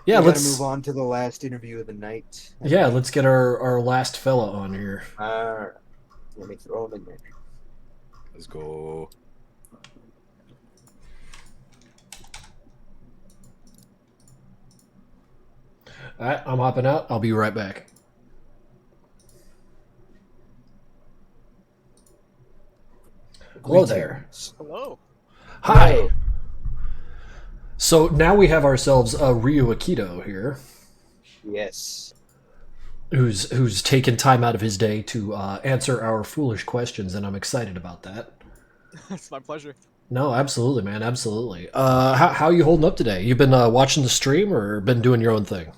Yeah, We got to move let's on to the last interview of the night, I yeah, believe. let's get our last fella on here. Uh, Let me throw him in there. Let's go. All right, I'm hopping out. I'll be right back. Hello there. Greetings. Hello. Hi. Hello. So now we have ourselves a RyuuAkito here, Yes. who's taken time out of his day to answer our foolish questions, and I'm excited about that. It's my pleasure. No, absolutely, man, absolutely. How you holding up today? You been watching the stream or been doing your own thing?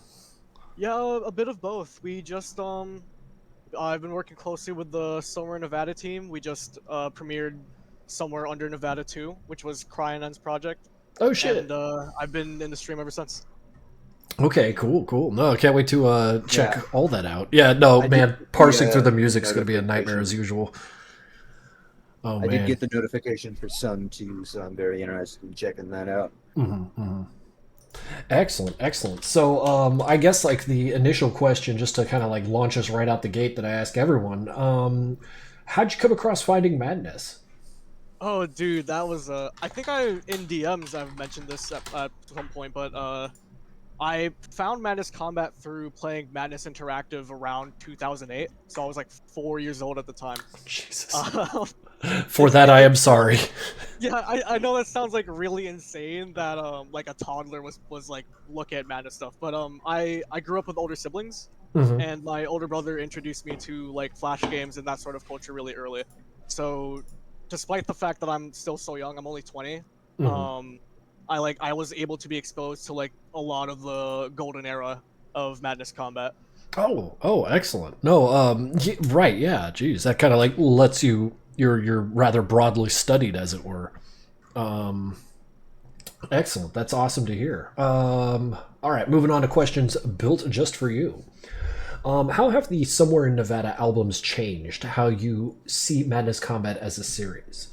Yeah, a bit of both. We just I've been working closely with the Somewhere Nevada team. We just premiered Somewhere Under Nevada 2, which was Cryanen's project, Oh and shit. I've been in the stream ever since. Okay, cool, cool. No, I can't wait to check Yeah. all that out. Yeah, no, I did man, get parsing through the the music's gonna be a nightmare as notification. usual. Oh I did man. get the notification for Sun too, so I'm very interested in checking that out. Excellent, excellent. So, I guess like the initial question, just to kind of like launch us right out the gate, that I ask everyone, how'd you come across Finding Madness? Oh, dude, that was I think I in DMs I've mentioned this at some point, but I found Madness Combat through playing Madness Interactive around 2008, so I was like 4 years old at the time. Jesus. Um, For that, I am it sorry. Yeah, I know that sounds like really insane that like a toddler was like look at Madness stuff, but I grew up with older siblings, Hmm. and my older brother introduced me to like flash games and that sort of culture really early. So, despite the fact that I'm still so young, I'm only 20. Hmm. Um, I was able to be exposed to like a lot of the golden era of Madness Combat. Oh, excellent. No, right, yeah. Geez, that kind of like lets you you're rather broadly studied, as it were. Um, Excellent. That's awesome to hear. All right, moving on to questions built just for you. How have the Somewhere in Nevada albums changed how you see Madness Combat as a series?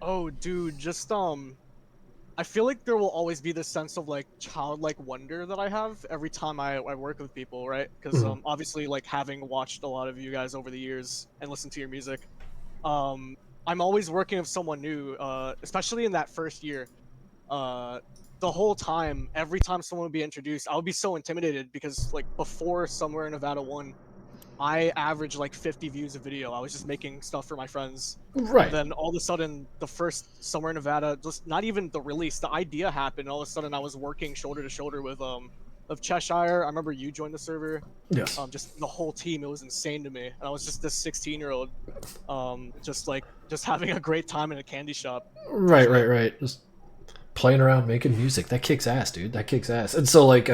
Oh, dude, just I feel like there will always be this sense of like childlike wonder that I have every time I work with people, right? Because Mhm. obviously like having watched a lot of you guys over the years and listened to your music, um, I'm always working with someone new, especially in that first year. Uh, the whole time, every time someone would be introduced, I would be so intimidated because like before Somewhere in Nevada 1, I averaged like 50 views a video. I was just making stuff for my friends. And Right. then all of a sudden, the first Somewhere in Nevada, just not even the release, the idea happened. All of a sudden, I was working shoulder to shoulder with of Cheshire. I remember you joined the server. Yes. Just the whole team. It was insane to me. And I was just this 16-year-old, just like just having a great time in a candy shop, Right, essentially. right, right. Just playing around making music. That kicks ass, dude. That kicks ass. And so like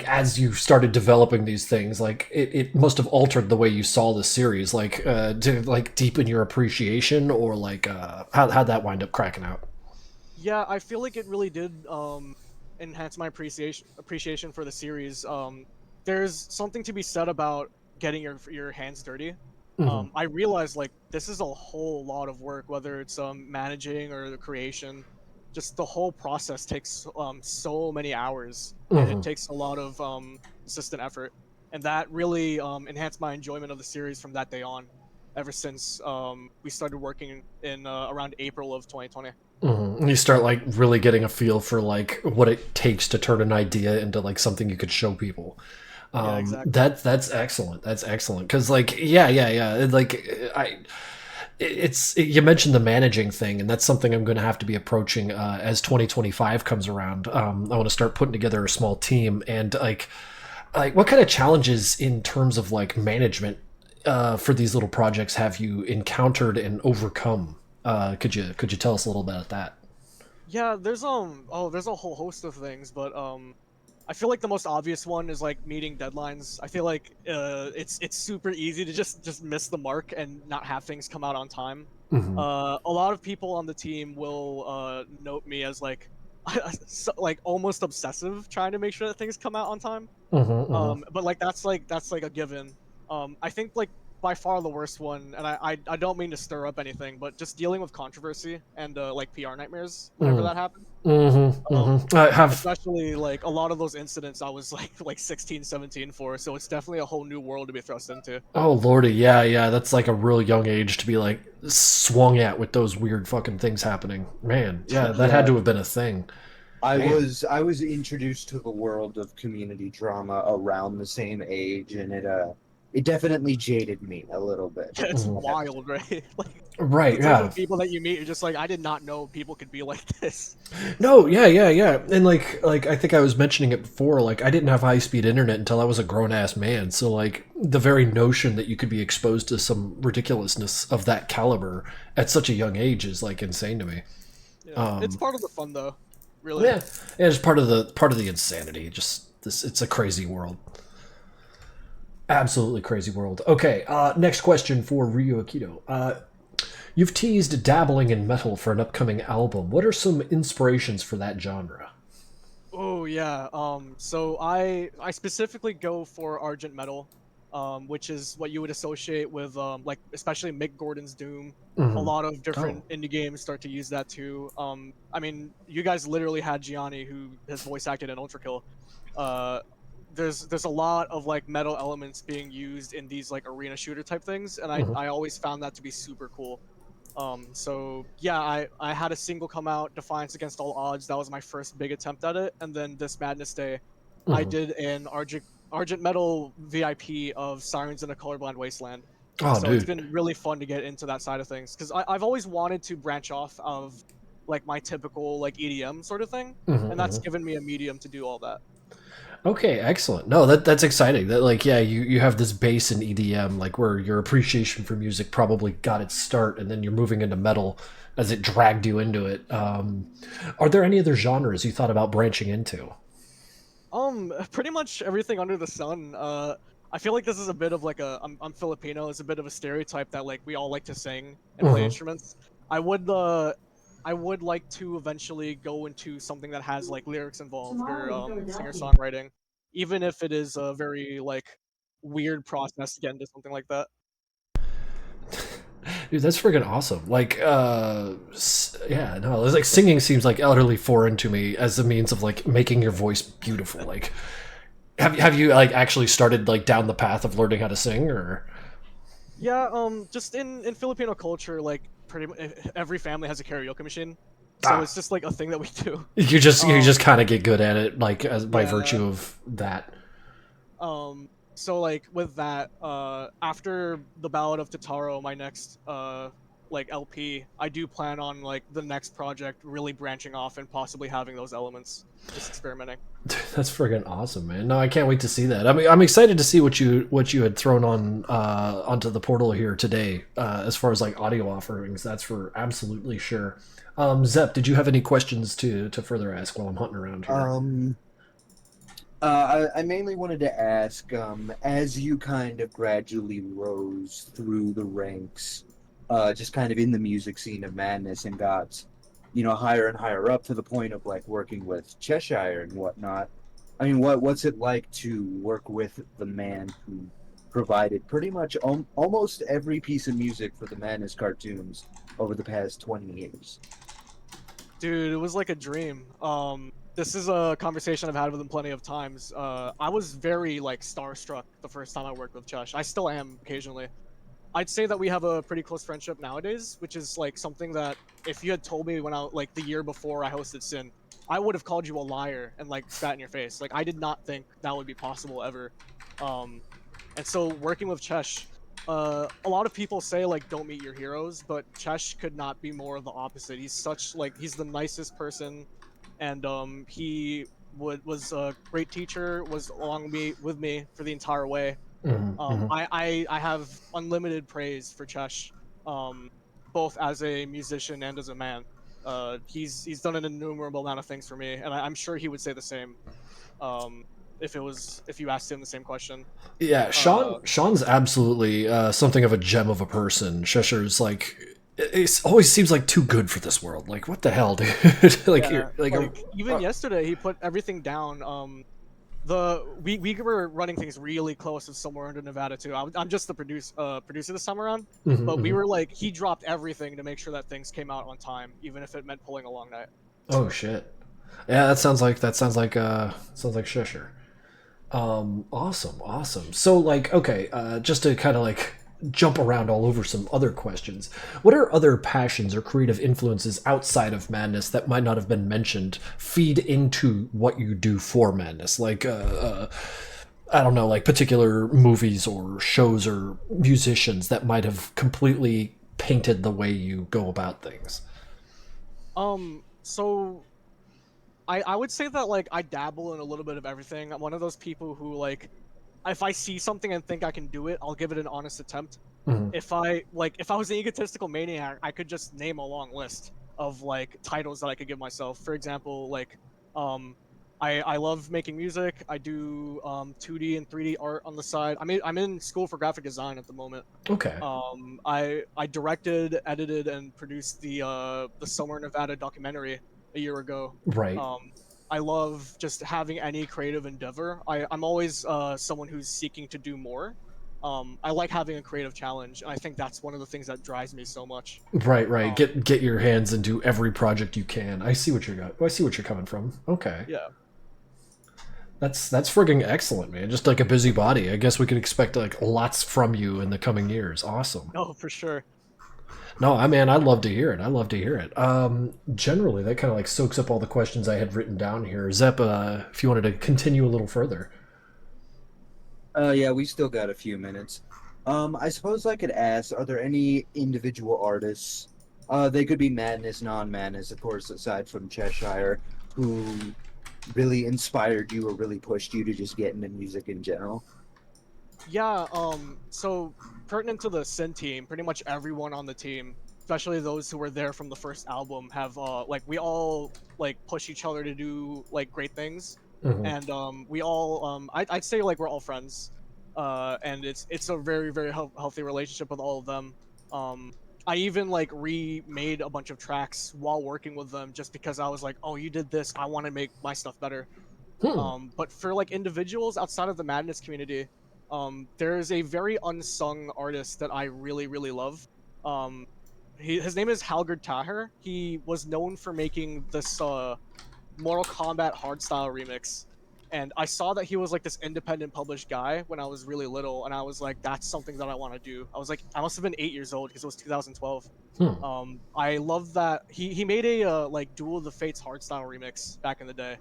as you started developing these things, like it must have altered the way you saw the series, like to like deepen your appreciation, or like how'd that wind up cracking out? Yeah, I feel like it really did enhance my appreciation for the series. There's something to be said about getting your hands dirty. Hmm. I realized like this is a whole lot of work, whether it's managing or the creation. Just the whole process takes so many hours, and it Hmm. takes a lot of consistent effort, and that really enhanced my enjoyment of the series from that day on. Ever since we started working in around April of 2020. Hmm. You start like really getting a feel for like what it takes to turn an idea into like something you could show people. Yeah, exactly. That's excellent. That's excellent. Because like yeah. Like you mentioned the managing thing, and that's something I'm going to have to be approaching as 2025 comes around. I want to start putting together a small team, and like what kind of challenges in terms of like management for these little projects have you encountered and overcome? Could you tell us a little bit about that? Yeah, there's a whole host of things, but I feel like the most obvious one is like meeting deadlines. I feel like it's super easy to just miss the mark and not have things come out on time. Hmm. A lot of people on the team will note me as like like almost obsessive trying to make sure that things come out on time. Hmm. Hmm. But like that's like a given. I think like by far the worst one, and I don't mean to stir up anything, but just dealing with controversy and like PR nightmares whenever that happens. I have. Especially like a lot of those incidents I was like 16, 17 for, so it's definitely a whole new world to be thrust into. Oh lordy, yeah. That's like a real young age to be like swung at with those weird fucking things happening. Man, yeah, that had to have been a thing. I was introduced to the world of community drama around the same age, and it definitely jaded me a little bit. It's wild, right? Like, Right, the type yeah. of people that you meet, you're just like, I did not know people could be like this. No, yeah. And like I think I was mentioning it before, like I didn't have high-speed internet until I was a grown-ass man. So like the very notion that you could be exposed to some ridiculousness of that caliber at such a young age is like insane to me. Yeah. It's part of the fun though. Really. Yeah, it's part of the insanity. Just this, it's a crazy world. Absolutely crazy world. Okay, next question for RyuuAkito. You've teased dabbling in metal for an upcoming album. What are some inspirations for that genre? Oh yeah. So I specifically go for Argent Metal, which is what you would associate with like especially Mick Gordon's Doom. Mhm. A lot of different indie games start to use that too. I mean, you guys literally had Gianni, who has voice acted in Ultrakill. There's a lot of like metal elements being used in these like arena shooter type things, and I always found that to be super cool. So yeah, I had a single come out, Defiance Against All Odds. That was my first big attempt at it, and then this Madness Day, I did an Argent Metal VIP of Sirens in a Colorblind Wasteland. Oh, So dude. it's been really fun to get into that side of things because I've always wanted to branch off of like my typical like EDM sort of thing, and that's given me a medium to do all that. Okay, excellent. No, that's exciting. That like, yeah, you have this base in EDM, like where your appreciation for music probably got its start, and then you're moving into metal as it dragged you into it. Are there any other genres you thought about branching into? Pretty much everything under the sun. I feel like this is a bit of like I'm Filipino. It's a bit of a stereotype that like we all like to sing and play instruments. I would like to eventually go into something that has like lyrics involved or singer-songwriting, even if it is a very like weird process to get into something like that. Dude, that's freaking awesome. Like, yeah, no, it's like singing seems like utterly foreign to me as a means of like making your voice beautiful. Like, have you like actually started like down the path of learning how to sing, or? Yeah, just in Filipino culture, like every family has a karaoke machine, so it's just like a thing that we do. You just kind of get good at it, like by virtue of that. So like with that, after the Ballad of Totaro, my next like LP, I do plan on like the next project really branching off and possibly having those elements, just experimenting. That's friggin' awesome, man. No, I can't wait to see that. I mean, I'm excited to see what you had thrown on onto the portal here today, as far as like audio offerings. That's for absolutely sure. Zep, did you have any questions to further ask while I'm hunting around here? I mainly wanted to ask, as you kind of gradually rose through the ranks, just kind of in the music scene of Madness and got, higher and higher up to the point of like working with Cheshire and whatnot. I mean, what's it like to work with the man who provided pretty much almost every piece of music for the Madness cartoons over the past 20 years? Dude, it was like a dream. This is a conversation I've had with him plenty of times. I was very like starstruck the first time I worked with Chesh. I still am occasionally. I'd say that we have a pretty close friendship nowadays, which is like something that if you had told me when I like the year before I hosted Sin, I would have called you a liar and like spat in your face. Like I did not think that would be possible ever. And so working with Chesh, a lot of people say like don't meet your heroes, but Chesh could not be more of the opposite. He's the nicest person, and he was a great teacher, was along with me for the entire way. I have unlimited praise for Chesh, both as a musician and as a man. He's done an innumerable amount of things for me, and I'm sure he would say the same. If you asked him the same question. Yeah, Sean's absolutely something of a gem of a person. Cheshire's like, it always seems like too good for this world. Like, what the hell, dude? Like, Yeah, even yesterday he put everything down. we were running things really close with somewhere under Nevada too. I'm just the producer this time around, Mhm, but we mhm. were like he dropped everything to make sure that things came out on time, even if it meant pulling a long night. Oh shit. Yeah, that sounds like Cheshire. Awesome, awesome. So like, okay, just to kind of like jump around all over some other questions. What are other passions or creative influences outside of Madness that might not have been mentioned feed into what you do for Madness? Like, I don't know, like particular movies or shows or musicians that might have completely painted the way you go about things. So I would say that like I dabble in a little bit of everything. I'm one of those people who like if I see something and think I can do it, I'll give it an honest attempt. Mhm. If I was an egotistical maniac, I could just name a long list of like titles that I could give myself. For example, like um I love making music. I do 2D and 3D art on the side. I'm in school for graphic design at the moment. Okay. I directed, edited, and produced the Summer Nevada documentary a year ago. Right. Um, I love just having any creative endeavor. I'm always someone who's seeking to do more. I like having a creative challenge, and I think that's one of the things that drives me so much. Right, right. Um, Get your hands into every project you can. I see what you're got. I see what you're coming from. Okay. yeah. That's frigging excellent, man. Just like a busybody. I guess we could expect like lots from you in the coming years. Awesome. No, for sure. No, I mean, I'd love to hear it. I love to hear it. Generally, that kind of like soaks up all the questions I had written down here. Zep, if you wanted to continue a little further. Yeah, we still got a few minutes. I suppose I could ask, are there any individual artists, they could be Madness, non-Madness, of course, aside from Cheshire, who really inspired you or really pushed you to just get into music in general? Yeah, so pertinent to the Sin team, pretty much everyone on the team, especially those who were there from the first album, have like we all like push each other to do like great things, Hmm. and we all I'd say like we're all friends, and it's a very very healthy relationship with all of them. Um, I even like remade a bunch of tracks while working with them just because I was like, oh, you did this, I want to make my stuff better. Hmm. But for like individuals outside of the Madness community, there is a very unsung artist that I really really love. Um, his name is Halgard Taher. He was known for making this Mortal Kombat hardstyle remix, and I saw that he was like this independent published guy when I was really little, and I was like, that's something that I want to do. I was like, I must have been 8 years old because it was 2012. Hmm. I love that he made a like Duel of the Fates hardstyle remix back in the day.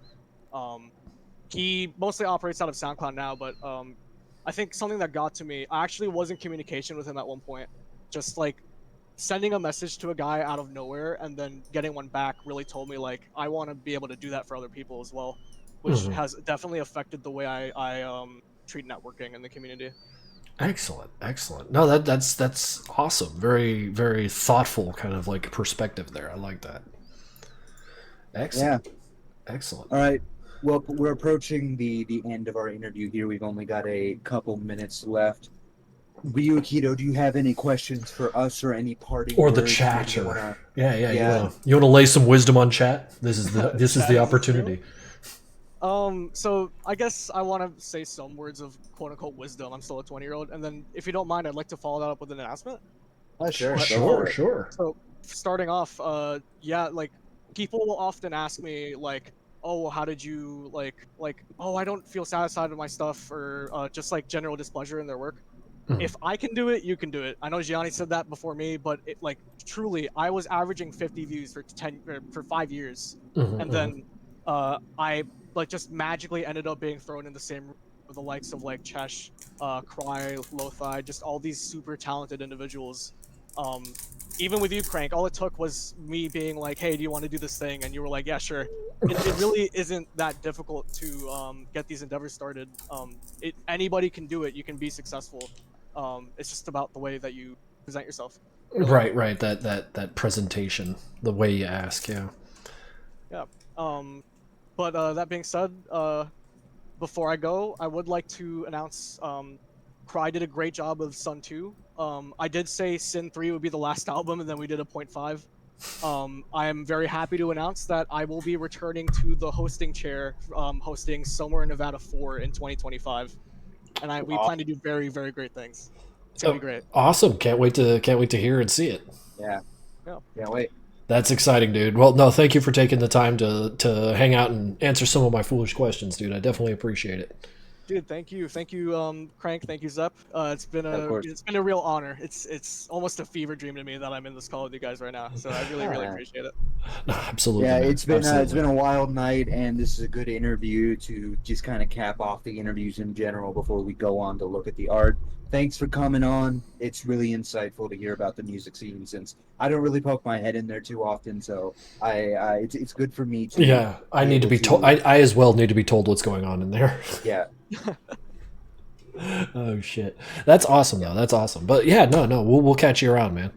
Um, he mostly operates out of SoundCloud now, but I think something that got to me, I actually was in communication with him at one point. Just like sending a message to a guy out of nowhere and then getting one back really told me like I want to be able to do that for other people as well, which Hmm. has definitely affected the way I treat networking in the community. Excellent, excellent. No, that's awesome. Very, very thoughtful kind of like perspective there. I like that. Yeah. Excellent, excellent. All right. Well, we're approaching the end of our interview here. We've only got a couple minutes left. RyuuAkito, do you have any questions for us or any parting Or the words? chat, Maybe you or wanna, yeah, yeah. yeah. You wanna lay some wisdom on chat. This is Chat the is this real? opportunity. So I guess I want to say some words of quote unquote wisdom. I'm still a 20-year-old, and then if you don't mind, I'd like to follow that up with an announcement. Sure, But go for Sure, it. sure. so starting off, yeah, like people will often ask me like, "Oh, well, how did you oh, I don't feel satisfied with my stuff," or just like general displeasure in their work. Mhm, If I can do it, you can do it. I know Gianni said that before me, but like truly, I was averaging 50 views for 5 years, mhm, and mhm. then I like just magically ended up being thrown in the same room with the likes of like Chesh, Cry, Lothai, just all these super talented individuals. Um, Even with you, Crank, all it took was me being like, "Hey, do you want to do this thing?" And you were like, "Yeah, sure." It really isn't that difficult to get these endeavors started. Anybody can do it. You can be successful. It's just about the way that you present yourself, really. Right, right. That presentation, the way you ask, yeah. Yeah. But that being said, before I go, I would like to announce Cry did a great job of Sun 2. I did say Sin 3 would be the last album, and then we did a point 0.5. I am very happy to announce that I will be returning to the hosting chair, hosting Somewhere in Nevada 4 in 2025, and we plan to do very, very great things. It's gonna be great. Awesome! Can't wait to hear and see it. Yeah. Yeah. Can't wait. That's exciting, dude. Well, no, thank you for taking the time to hang out and answer some of my foolish questions, dude. I definitely appreciate it. Dude, thank you, Crank, thank you, Zep. It's been Of course. a real honor. It's almost a fever dream to me that I'm in this call with you guys right now. So I really Yeah. appreciate it. No, absolutely. Yeah, man. it's been Absolutely. a wild night, and this is a good interview to just kind of cap off the interviews in general before we go on to look at the art. Thanks for coming on. It's really insightful to hear about the music scene since I don't really poke my head in there too often, so it's good for me to. Yeah, I need to able be told. I as well need to be told what's going on in there. Yeah. Oh shit, that's awesome though. That's awesome. But yeah, no, we'll catch you around, man.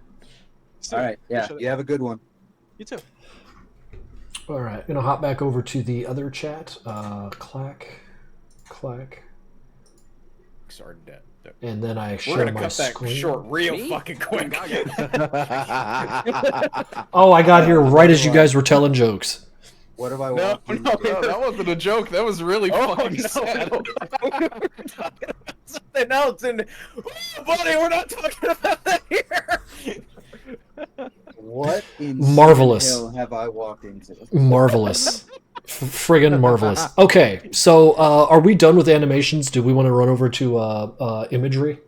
All right. Yeah. Appreciate it. You have a good one. You too. All right, gonna hop back over to the other chat. Clack, Sorry, and then I we're share gonna my cut that screen. short real Me? fucking quick. Oh, I got here right as you guys were telling jokes. What have I No, walked no, into? that wasn't a joke. That was really fucking sad. Something else, and buddy, we're not talking about that here. What in Marvelous. hell have I walked into? Marvelous. Friggin' marvelous. Okay, so are we done with animations? Do we want to run over to imagery?